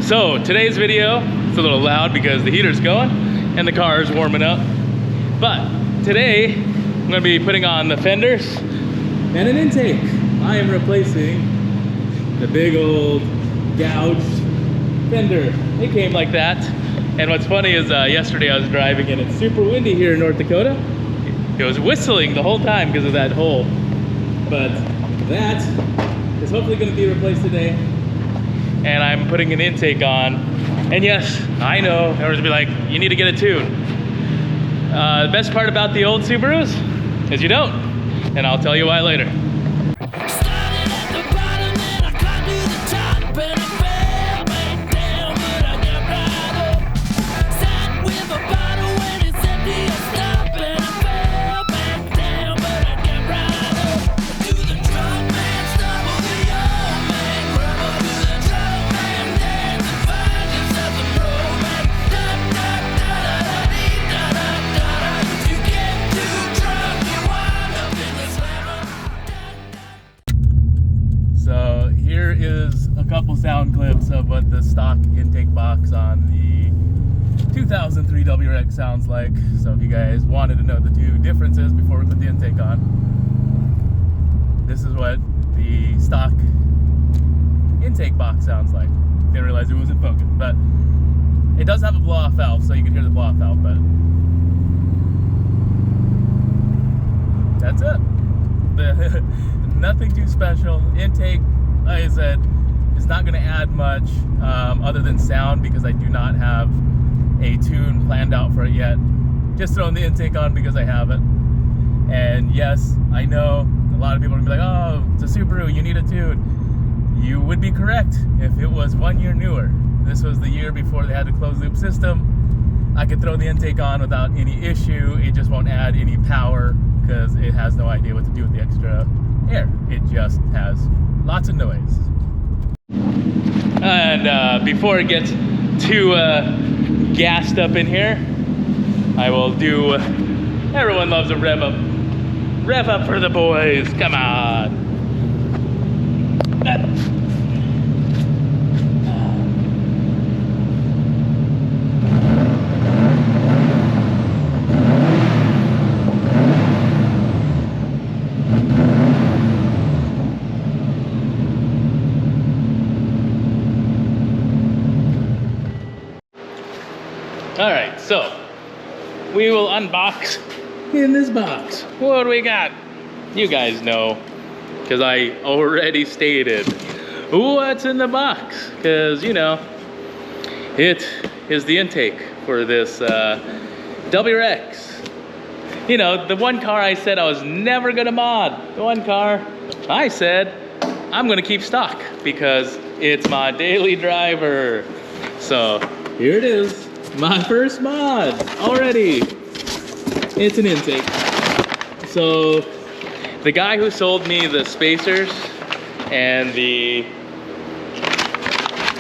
So today's video, it's a little loud because the heater's going and the car is warming up. But today, I'm gonna be putting on the fenders and an intake. I am replacing the big old gouged fender. They came like that. And what's funny is yesterday I was driving and it's super windy here in North Dakota. It was whistling the whole time because of that hole. But that is hopefully gonna be replaced today. And I'm putting an intake on. And yes, I know, everyone's gonna be like, you need to get a tune. The best part about the old Subarus is you don't. And I'll tell you why later. So here is a couple sound clips of what the stock intake box on the 2003 WRX sounds like. So if you guys wanted to know the two differences before we put the intake on, this is what the stock intake box sounds like. Didn't realize it was in focus, but it does have a blow-off valve, so you can hear the blow-off valve, but that's it. Nothing too special. Intake, like I said, is not going to add much other than sound because I do not have a tune planned out for it yet. Just throwing the intake on because I have it. And yes, I know a lot of people are going to be like, oh, it's a Subaru, you need a tune. You would be correct if it was 1 year newer. This was the year before they had the closed loop system. I could throw the intake on without any issue. It just won't add any power because it has no idea what to do with the extra air. It just has lots of noise. And before it gets too gassed up in here, I will do, everyone loves a rev up. Rev up for the boys, come on. All right, so we will unbox in this box. What do we got? You guys know, because I already stated what's in the box. Because, you know, it is the intake for this WRX. You know, the one car I said I was never gonna mod. The one car I said I'm gonna keep stock because it's my daily driver. So here it is. My first mod already. It's an intake. So the guy who sold me the spacers and the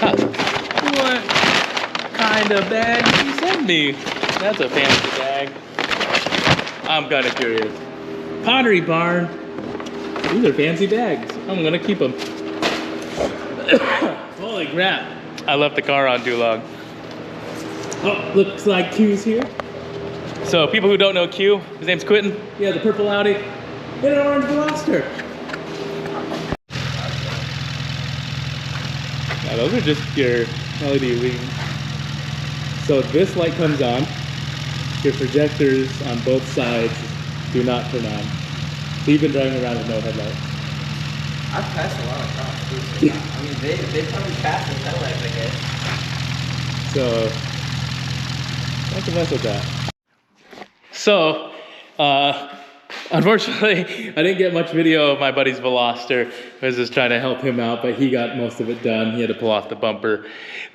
what kind of bag did he send me? That's a fancy bag. I'm kind of curious. Pottery Barn. These are fancy bags. I'm gonna keep them. Holy crap. I left the car on too long. Oh, looks like Q's here. So people who don't know Q, his name's Quentin. Yeah, the purple Audi and an orange Veloster. Now those are just your LED wings. So this light comes on. Your projectors on both sides do not turn on. So you've been driving around with no headlight. I've passed a lot of cops too. So yeah. I mean, they probably pass with headlights, I guess. So not to mess with that. So, unfortunately, I didn't get much video of my buddy's Veloster. I was just trying to help him out, but he got most of it done. He had to pull off the bumper.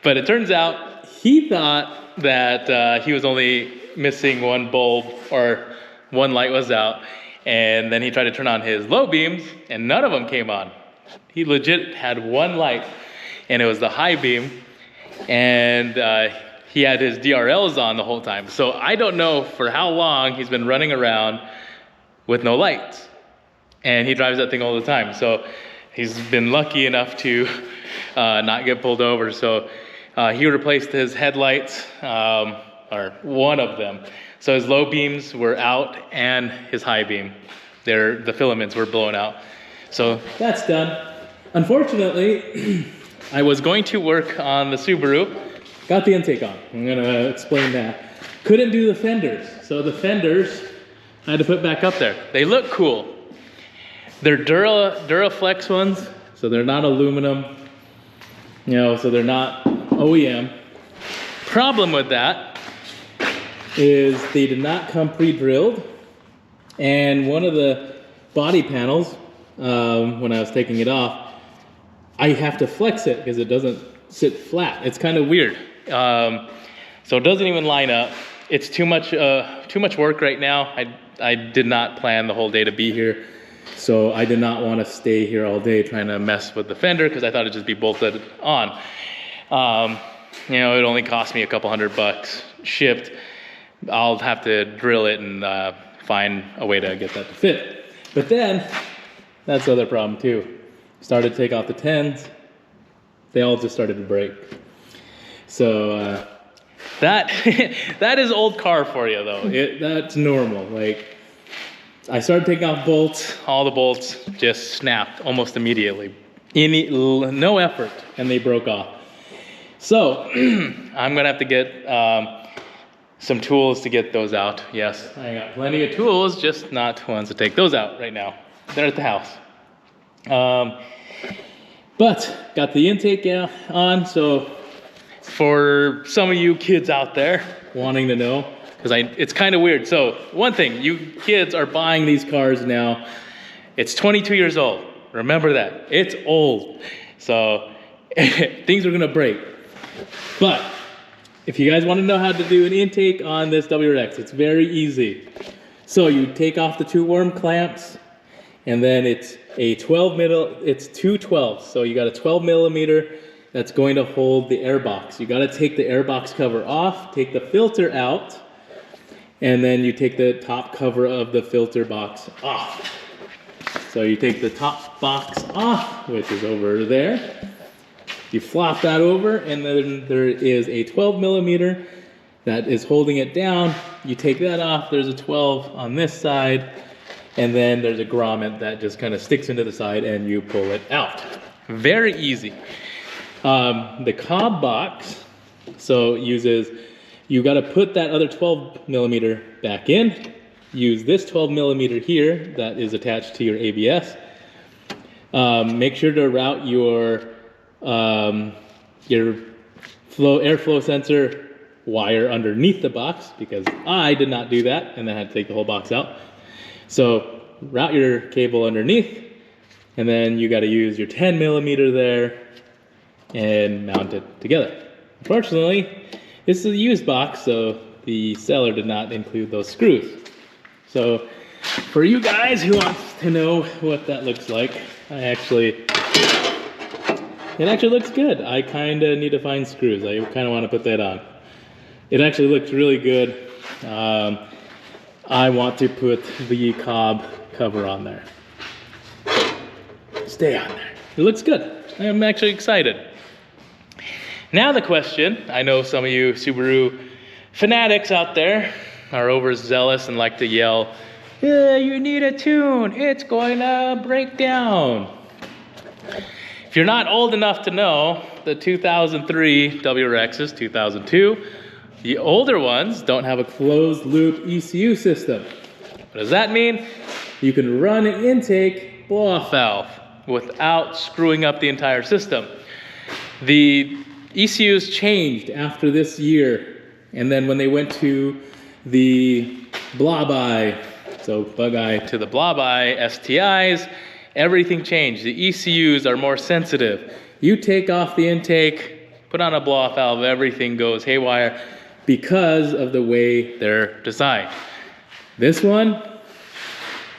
But it turns out he thought that he was only missing one bulb or one light was out. And then he tried to turn on his low beams and none of them came on. He legit had one light and it was the high beam. And he had his DRLs on the whole time. So I don't know for how long he's been running around with no lights. And he drives that thing all the time. So he's been lucky enough to not get pulled over. So He replaced his headlights, or one of them. So his low beams were out and his high beam. The filaments were blown out. So that's done. Unfortunately, I was going to work on the Subaru. Got the intake on. I'm gonna explain that. Couldn't do the fenders. So the fenders, I had to put back up there. They look cool. They're Duraflex ones, so they're not aluminum, you know, so they're not OEM. Problem with that is they did not come pre-drilled, and one of the body panels, when I was taking it off, I have to flex it because it doesn't sit flat. It's kind of weird. So it doesn't even line up. It's too much work right now. I did not plan the whole day to be here. So I did not want to stay here all day trying to mess with the fender because I thought it'd just be bolted on. You know, it only cost me a couple $100 shipped. I'll have to drill it and find a way to get that to fit. But then, that's the other problem too. Started to take off the 10s. They all just started to break. So that that is old car for you though. That's normal. Like, I started taking off bolts, all the bolts just snapped almost immediately. No effort, and they broke off. So, I'm gonna have to get some tools to get those out. Yes, I got plenty of tools, just not ones to take those out right now. They're at the house. But, got the intake on, so for some of you kids out there wanting to know, because it's kind of weird. So one thing, you kids are buying these cars now. It's 22 years old. Remember that. It's old. So things are gonna break. But if you guys want to know how to do an intake on this WRX, it's very easy. So you take off the 2 worm clamps, and then it's a 12 middle, it's 2 12s. So you got a 12 millimeter that's going to hold the air box. You got to take the air box cover off, take the filter out, and then you take the top cover of the filter box off. So you take the top box off, which is over there. You flop that over, and then there is a 12 millimeter that is holding it down. You take that off, there's a 12 on this side, and then there's a grommet that just kind of sticks into the side and you pull it out. Very easy. The cob box, so uses, you got to put that other 12 millimeter back in, use this 12 millimeter here that is attached to your ABS. Make sure to route your airflow sensor wire underneath the box, because I did not do that and then had to take the whole box out. So route your cable underneath, and then you got to use your 10 millimeter there and mount it together. Unfortunately, this is a used box, so the seller did not include those screws. So for you guys who want to know what that looks like, it actually looks good. I kind of need to find screws. I kind of want to put that on. It actually looks really good. I want to put the cob cover on there. Stay on there. It looks good. I'm actually excited. Now the question, I know some of you Subaru fanatics out there are overzealous and like to yell, "Yeah, you need a tune, it's going to break down." If you're not old enough to know, the 2003 WRXs, 2002, the older ones don't have a closed loop ECU system. What does that mean? You can run an intake blow-off valve without screwing up the entire system. The ECUs changed after this year, and then when they went to the Bugeye, so Bugeye to the Bugeye STIs, everything changed. The ECUs are more sensitive. You take off the intake, put on a blow-off valve, everything goes haywire because of the way they're designed. This one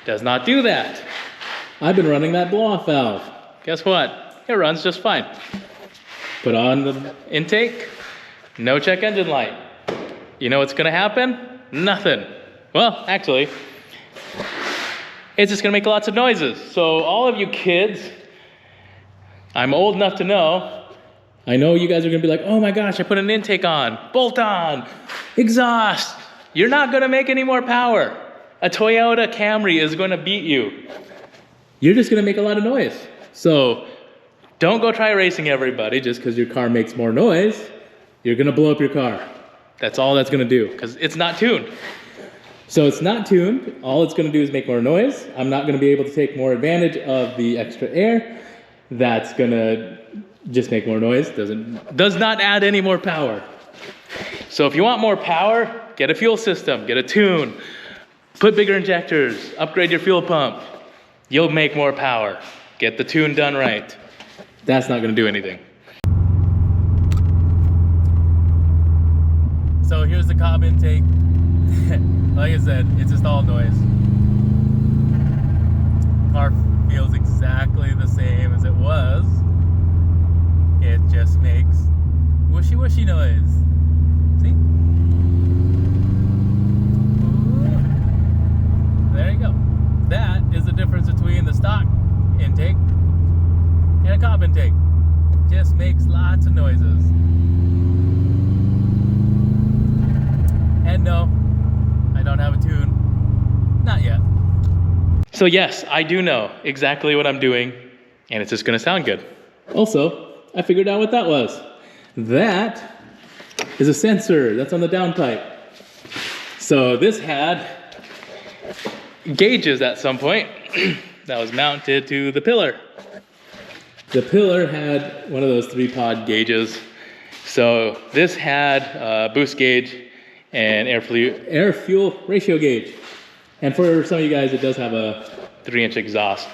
does not do that. I've been running that blow-off valve. Guess what? It runs just fine. Put on the intake, no check engine light. You know what's gonna happen? Nothing. Well, actually, it's just gonna make lots of noises. So all of you kids, I'm old enough to know, I know you guys are gonna be like, oh my gosh, I put an intake on, bolt on, exhaust. You're not gonna make any more power. A Toyota Camry is gonna beat you. You're just gonna make a lot of noise. So don't go try racing everybody just because your car makes more noise. You're gonna blow up your car. That's all that's gonna do, because it's not tuned. So it's not tuned. All it's gonna do is make more noise. I'm not gonna be able to take more advantage of the extra air. That's gonna just make more noise. Does not add any more power. So if you want more power, get a fuel system, get a tune, put bigger injectors, upgrade your fuel pump. You'll make more power. Get the tune done right. That's not gonna do anything. So here's the cob intake. Like I said, it's just all noise. Car feels exactly the same as it was. It just makes whooshy whooshy noise. See? Ooh. There you go. That is the difference between the stock intake and a cob intake. Just makes lots of noises. And no, I don't have a tune. Not yet. So yes, I do know exactly what I'm doing, and it's just gonna sound good. Also, I figured out what that was. That is a sensor that's on the downpipe. So this had gauges at some point that was mounted to the pillar. The pillar had one of those 3-pod gauges. So this had a boost gauge and air fuel ratio gauge. And for some of you guys, it does have a 3-inch exhaust,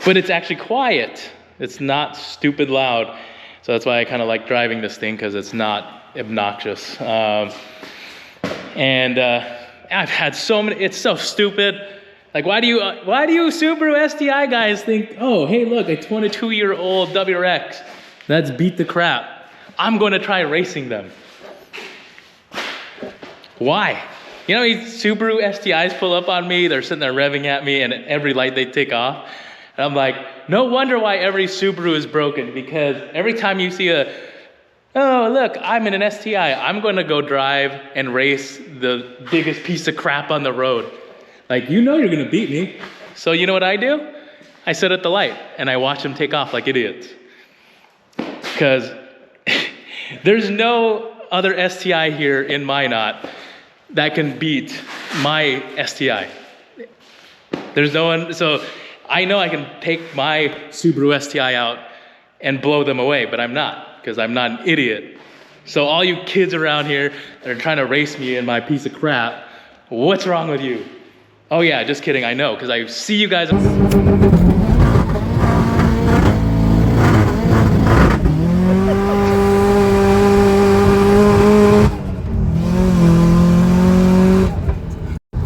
but it's actually quiet. It's not stupid loud. So that's why I kind of like driving this thing, because it's not obnoxious. I've had so many, it's so stupid. Like, why do you Subaru STI guys think, oh, hey, look, a 22-year-old WRX, that's beat the crap. I'm going to try racing them. Why? You know, these Subaru STIs pull up on me, they're sitting there revving at me, and every light they take off. And I'm like, no wonder why every Subaru is broken, because every time you see oh, look, I'm in an STI, I'm going to go drive and race the biggest piece of crap on the road. Like, you know you're going to beat me. So you know what I do? I sit at the light, and I watch them take off like idiots. Because there's no other STI here in Minot that can beat my STI. There's no one, so I know I can take my Subaru STI out and blow them away, but I'm not, because I'm not an idiot. So all you kids around here that are trying to race me in my piece of crap, what's wrong with you? Oh yeah, just kidding, I know, because I see you guys.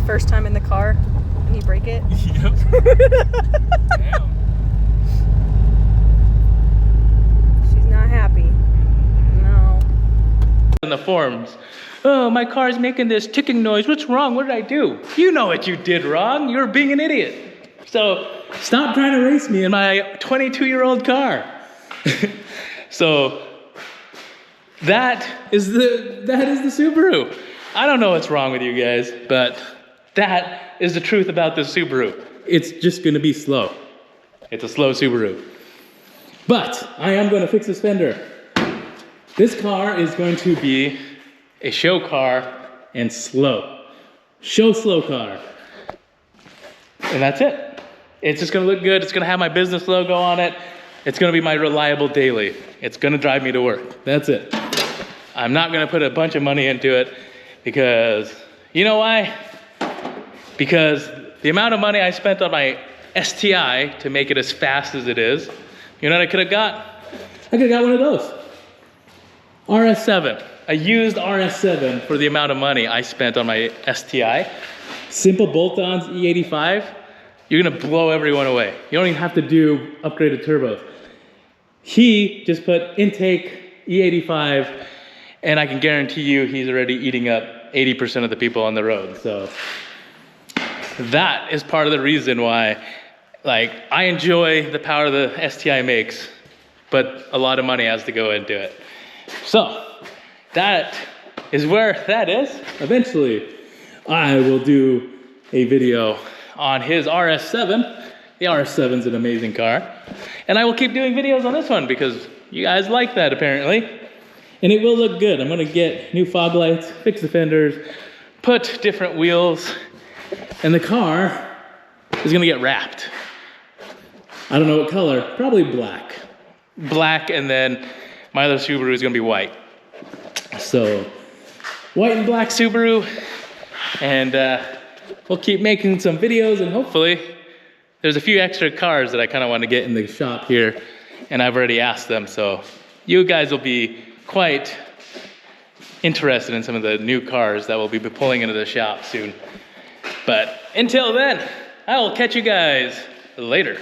First time in the car and you break it? Yep. Damn. She's not happy. No. In the forums, oh, my car's making this ticking noise. What's wrong? What did I do? You know what you did wrong. You're being an idiot. So stop trying to race me in my 22-year-old car. So that is the Subaru. I don't know what's wrong with you guys, but that is the truth about this Subaru. It's just gonna be slow. It's a slow Subaru. But I am gonna fix this fender. This car is going to be a show car and slow. Show slow car. And that's it. It's just gonna look good. It's gonna have my business logo on it. It's gonna be my reliable daily. It's gonna drive me to work. That's it. I'm not gonna put a bunch of money into it because, you know why? Because the amount of money I spent on my STI to make it as fast as it is, you know what I could have got? I could have got one of those. RS7. A used RS7 for the amount of money I spent on my STI. Simple bolt-ons, E85. You're gonna blow everyone away. You don't even have to do upgraded turbos. He just put intake, E85, and I can guarantee you he's already eating up 80% of the people on the road. So that is part of the reason why, like, I enjoy the power the STI makes. but a lot of money has to go into it. So that is where that is. Eventually, I will do a video on his RS7. The RS7 is an amazing car. And I will keep doing videos on this one because you guys like that apparently. And it will look good. I'm gonna get new fog lights, fix the fenders, put different wheels, and the car is gonna get wrapped. I don't know what color, probably black. Black, and then my other Subaru is gonna be white. So, white and black Subaru, and we'll keep making some videos, and hopefully there's a few extra cars that I kind of want to get in the shop here, and I've already asked them, so you guys will be quite interested in some of the new cars that will be pulling into the shop soon. But until then, I will catch you guys later.